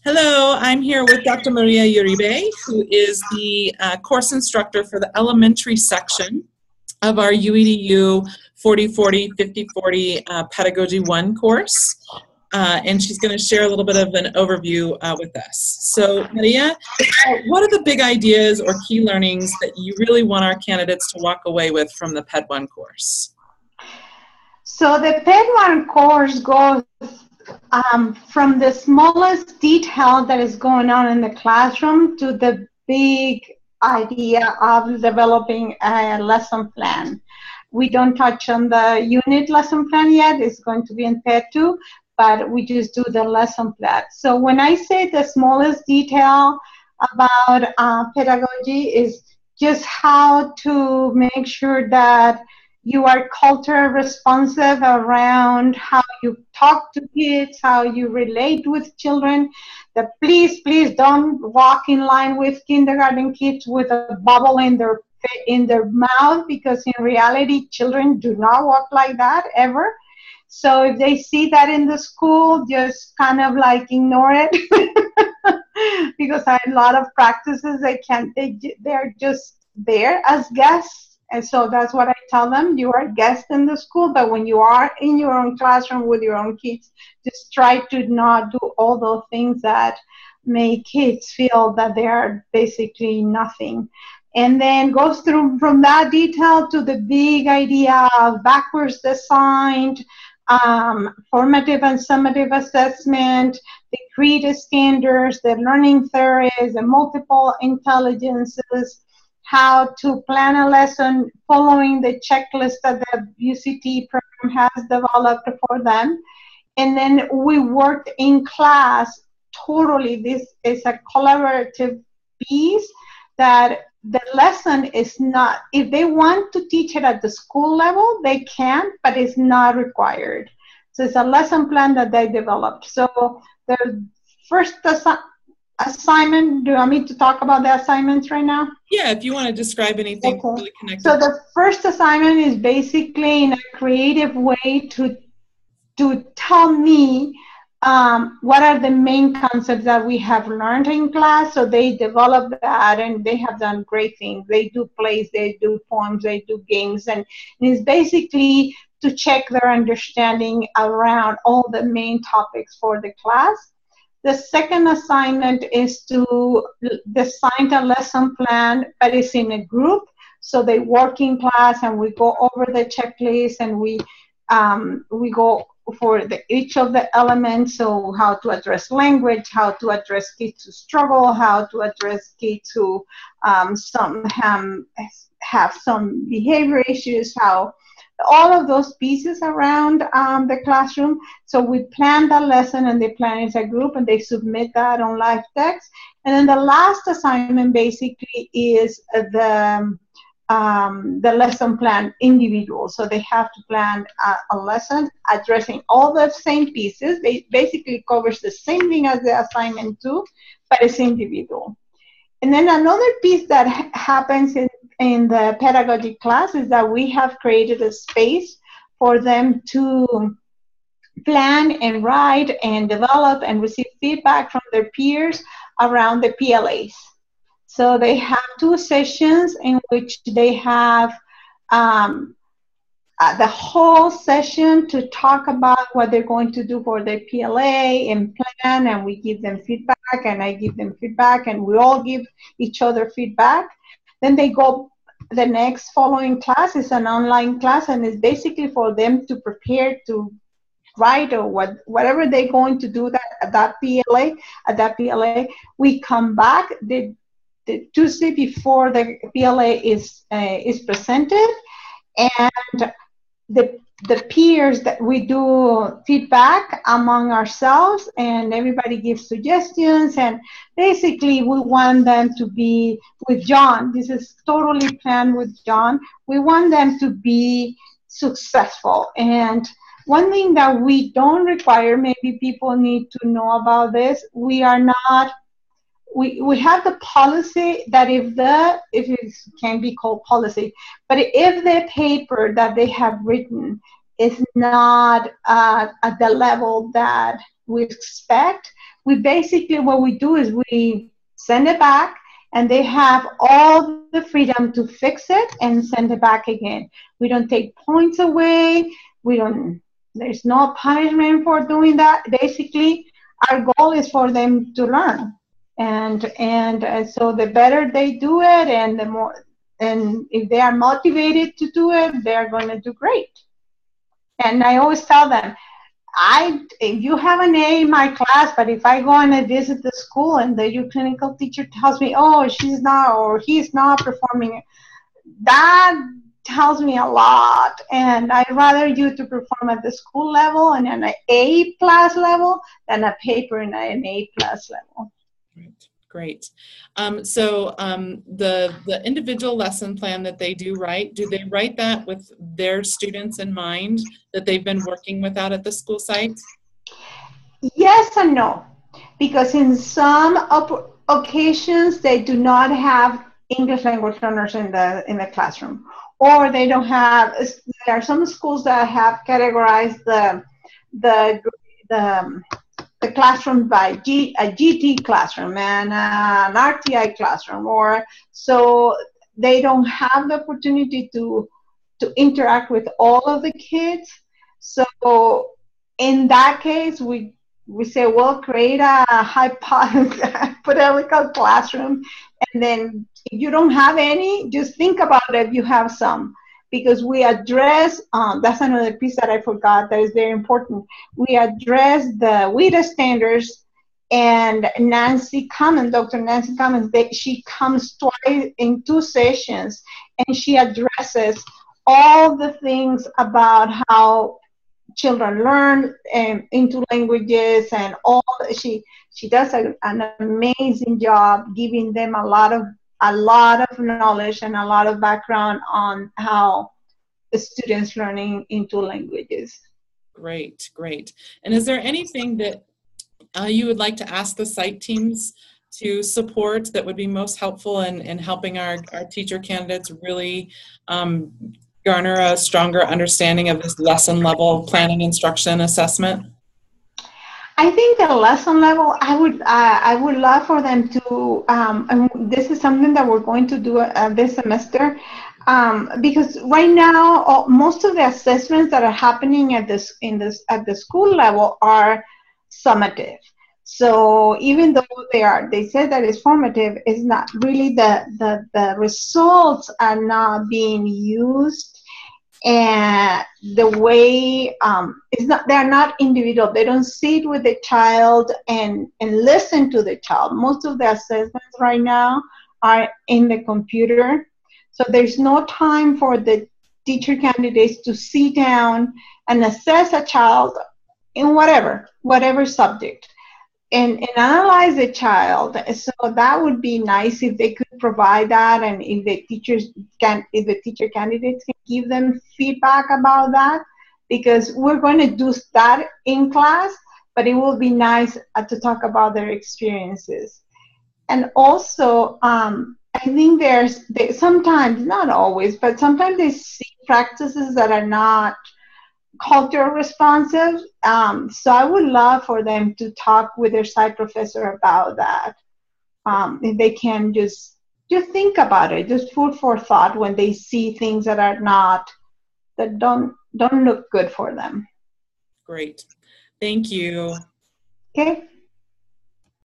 Hello, I'm here with Dr. Maria Uribe, who is the course instructor for the elementary section of our UEDU 40/40, 50/40 Pedagogy 1 course. And she's going to share a little bit of an overview with us. So, Maria, what are the big ideas or key learnings that you really want our candidates to walk away with from the PED 1 course? So the PED 1 course goes from the smallest detail that is going on in the classroom to the big idea of developing a lesson plan. We don't touch on the unit lesson plan yet. It's going to be in PED 2, but we just do the lesson plan. So when I say the smallest detail about pedagogy is just how to make sure that you are culture responsive around how you talk to kids, how you relate with children. That please don't walk in line with kindergarten kids with a bubble in their mouth, because in reality, children do not walk like that ever. So if they see that in the school, just kind of like ignore it. Because a lot of practices, they're just there as guests. And so that's what I tell them. You are a guest in the school, but when you are in your own classroom with your own kids, just try to not do all those things that make kids feel that they are basically nothing. And then goes through from that detail to the big idea of backwards designed, formative and summative assessment, the CREED standards, the learning theories, the multiple intelligences, how to plan a lesson following the checklist that the UCT program has developed for them. And then we worked in class totally. This is a collaborative piece that the lesson is not, if they want to teach it at the school level, they can, but it's not required. So it's a lesson plan that they developed. So the first assignment, do you want me to talk about the assignments right now? Yeah, if you want to describe anything really connected. So the first assignment is basically in a creative way to tell me what are the main concepts that we have learned in class. So they develop that, and they have done great things. They do plays, they do poems, they do games, and it's basically to check their understanding around all the main topics for the class. The second assignment is to design a lesson plan, but it's in a group. So they work in class, and we go over the checklist, and we go for each of the elements. So how to address language, how to address kids who struggle, how to address kids who some have some behavior issues, how all of those pieces around the classroom. So we plan that lesson, and they plan it as a group, and they submit that on live text. And then the last assignment basically is the lesson plan individual. So they have to plan a lesson addressing all the same pieces. They basically covers the same thing as the assignment 2, but it's individual. And then another piece that happens in the pedagogy class is that we have created a space for them to plan and write and develop and receive feedback from their peers around the PLAs. So they have 2 sessions in which they have the whole session to talk about what they're going to do for their PLA and plan, and we give them feedback, and I give them feedback, and we all give each other feedback. Then they go, the next following class is an online class, and it's basically for them to prepare to write or whatever they're going to do at that PLA. We come back the Tuesday before the PLA is presented, and the peers that we do feedback among ourselves, and everybody gives suggestions, and basically we want them to be with John. This is totally planned with John. We want them to be successful. And one thing that we don't require, maybe people need to know about this, we are not, we have the policy that if it can be called policy, but if the paper that they have written is not at the level that we expect, we basically, what we do is we send it back, and they have all the freedom to fix it and send it back again. We don't take points away. There's no punishment for doing that. Basically, our goal is for them to learn. And so the better they do it, and the more, and if they are motivated to do it, they're going to do great. And I always tell them, if you have an A in my class, but if I go and I visit the school and your clinical teacher tells me, oh, she's not or he's not performing, that tells me a lot. And I'd rather you to perform at the school level and an A+ level than a paper in an A+ level. Great. So the individual lesson plan that they do write, do they write that with their students in mind that they've been working with out at the school site? Yes and no, because in some occasions they do not have English language learners in the classroom, or they don't have. There are some schools that have categorized the classroom by a GT classroom and an RTI classroom, or so they don't have the opportunity to interact with all of the kids. So in that case, we say, well, create a hypothetical classroom, and then if you don't have any, just think about it if you have some. Because we address, that's another piece that I forgot that is very important. We address the WIDA standards, and Dr. Nancy Cummins, she comes twice in 2 sessions, and she addresses all the things about how children learn into languages, and all. She does an amazing job giving them a lot of knowledge and a lot of background on how the students learning into languages. Great, great. And is there anything that you would like to ask the site teams to support that would be most helpful in helping our teacher candidates really garner a stronger understanding of this lesson level planning, instruction, assessment? I think the lesson level, I would love for them to, and this is something that we're going to do this semester, because right now most of the assessments that are happening at the school level are summative. So even though they say that it's formative, it's not really, the results are not being used. And the way they're not individual. They don't sit with the child and listen to the child. Most of the assessments right now are in the computer, so there's no time for the teacher candidates to sit down and assess a child in whatever subject and analyze the child. So that would be nice if they could provide that, and if the teacher candidates can give them feedback about that, because we're going to do that in class, but it will be nice to talk about their experiences. And also, I think they sometimes, not always, but sometimes they see practices that are not culture responsive. So I would love for them to talk with their site professor about that. If they can just think about it, just food for thought when they see things that don't look good for them. Great. Thank you. Okay.